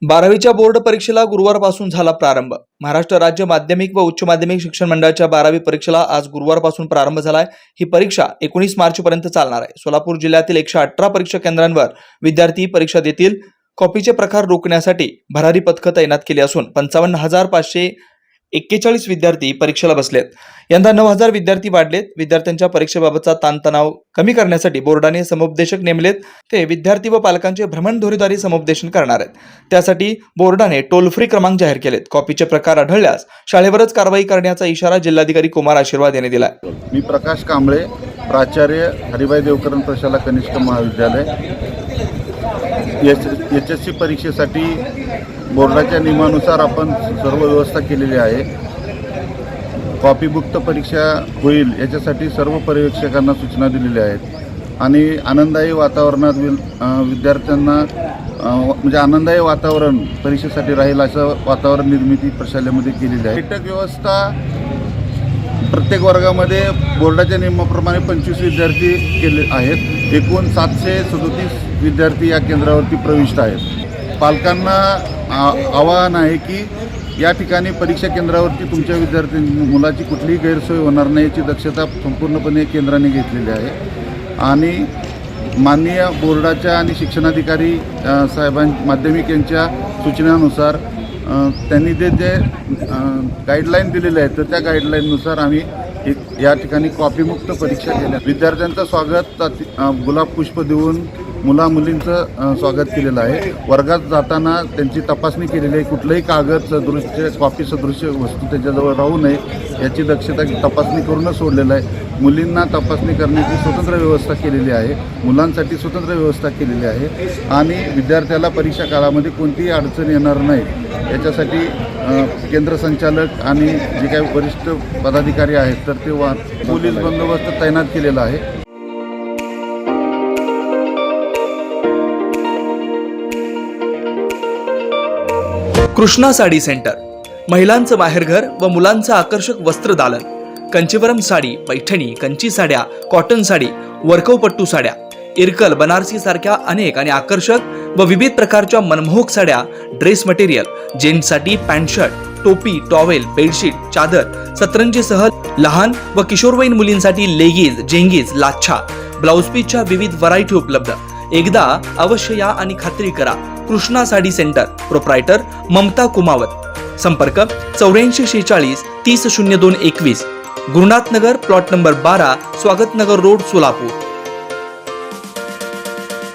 12वीच्या board परीक्षेला गुरुवारपासून झाला प्रारंभ। महाराष्ट्र राज्य माध्यमिक व उच्च माध्यमिक शिक्षण मंडळाच्या 12वी परीक्षेला आज गुरुवारपासून प्रारंभ झालाय। ही परीक्षा 19 मार्चपर्यंत चालणार आहे। सोलापूर जिल्ह्यातील 118 परीक्षा केंद्रांवर विद्यार्थी परीक्षा देतील। कॉपीचे प्रकार रोखण्यासाठी भरारी पथकं तैनात केली असून 55,541 विद्यार्थी परीक्षेला बसलेत। यंदा 9,000 विद्यार्थी वाढलेत। विद्यार्थ्यांच्या परीक्षेबाबतचा ताणतणाव कमी करण्यासाठी बोर्डाने समुपदेशक नेमलेत। ते विद्यार्थी व पालकांचे भ्रमणध्वनीद्वारे समुपदेशन करणार आहेत। त्यासाठी बोर्डाने टोल फ्री क्रमांक जाहीर केलेत। कॉपीचे प्रकार आढळल्यास शाळेवरच कारवाई करण्याचा इशारा जिल्हाधिकारी कुमार आशीर्वाद यांनी दिला। मी प्रकाश कांबळे, प्राचार्य हरिभाई देवकरण प्रशाला कनिष्ठ महाविद्यालय। HSC परीक्षेसाठी बोर्डाच्या नियमानुसार आपण सर्व व्यवस्था केलेली आहे। कॉपीमुक्त परीक्षा होईल याच्यासाठी सर्व पर्यवेक्षकांना सूचना दिलेल्या आहेत आणि आनंददायी वातावरणात विद्यार्थ्यांना म्हणजे आनंददायी वातावरण परीक्षेसाठी राहील असं वातावरण निर्मिती प्रशालेमध्ये केलेली आहे। बैठक व्यवस्था प्रत्येक वर्गामध्ये बोर्डाच्या नियमाप्रमाणे 25 विद्यार्थी केले आहेत। एकूण 737 विद्यार्थी या केंद्रावरती प्रविष्ट आहेत। पालकांना आवाहन आहे की या ठिकाणी परीक्षा केंद्रावरती तुमच्या मुलाची कुठलीही गैरसोय होणार नाही याची दक्षता संपूर्णपणे केंद्राने घेतलेली आहे आणि माननीय बोर्डाच्या आणि शिक्षणाधिकारी माध्यमिक यांच्या सूचनानुसार त्यांनी जे गाईडलाईन दिलेले आहेत तर त्या गाईडलाईननुसार आम्ही या ठिकाणी कॉपीमुक्त परीक्षा केल्या। विद्यार्थ्यांचं स्वागत गुलाब पुष्प देऊन मुलींचं स्वागत केलेलं आहे। वर्गात जाताना त्यांची तपासणी केलेली आहे। कुठलंही कागद सदृश्य कॉपी सदृश्य वस्तू त्याच्याजवळ राहू नये याची दक्षता तपासणी करूनच सोडलेलं आहे। मुलींना तपासणी करण्याची स्वतंत्र व्यवस्था केलेली आहे। मुलांसाठी स्वतंत्र व्यवस्था केलेली आहे आणि विद्यार्थ्याला परीक्षा काळामध्ये कोणतीही अडचण येणार नाही याच्यासाठी केंद्र संचालक आणि जे काही वरिष्ठ पदाधिकारी आहेत तर ते पोलीस बंदोबस्त तैनात केलेला आहे। कृष्णा साडी सेंटर, महिलांचं माहेरघर व मुलांचं आकर्षक वस्त्रदालन। कंचीवरम साडी, पैठणी, कंची साड्या, कॉटन साडी, वर्कवपट्टू साड्या, इरकल, बनारसी सारख्या अनेक आणि आकर्षक व विविध प्रकारच्या मनमोहक साड्या, ड्रेस मटेरियल, जेंट्ससाठी पॅन्ट शर्ट, टोपी, टॉवेल, बेडशीट, चादर, सतरंजीसह लहान व किशोरवयीन मुलींसाठी लेगीज, जेंगीज, लाच्छा, ब्लाउज पीसच्या विविध व्हरायटी उपलब्ध। एकदा अवश्य या आणि खात्री करा। Krishna sari centre, proprietor Mamata Kumawat. संपर्क 8446 30 02 21, गुरुनाथ नगर, प्लॉट नंबर 12, स्वागत नगर रोड, सोलापूर।